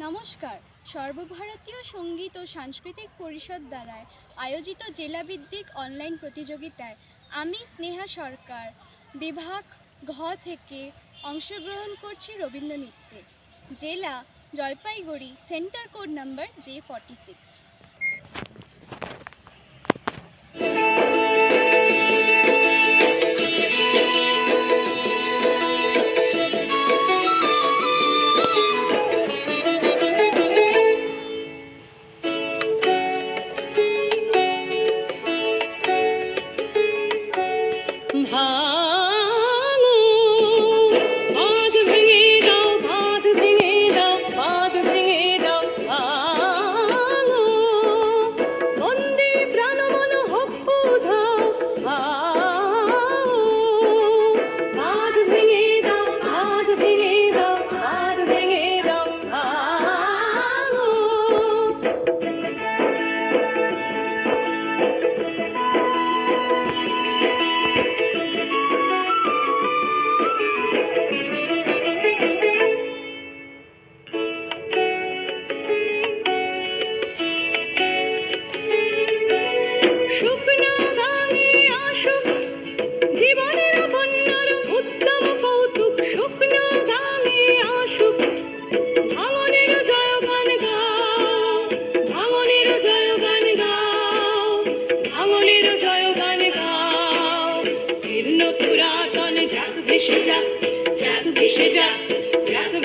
নমস্কার। সর্বভারতীয় সঙ্গীত ও সাংস্কৃতিক পরিষদ দ্বারা আয়োজিত জেলাভিত্তিক অনলাইন প্রতিযোগিতায় আমি স্নেহা সরকার বিভাগ ঘ থেকে অংশগ্রহণ করছি রবীন্দ্রনৃত্যে। জেলা Jalpaiguri, centre code number J46।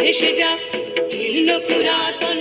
ভেসে যা জীর্ণ পুরাতন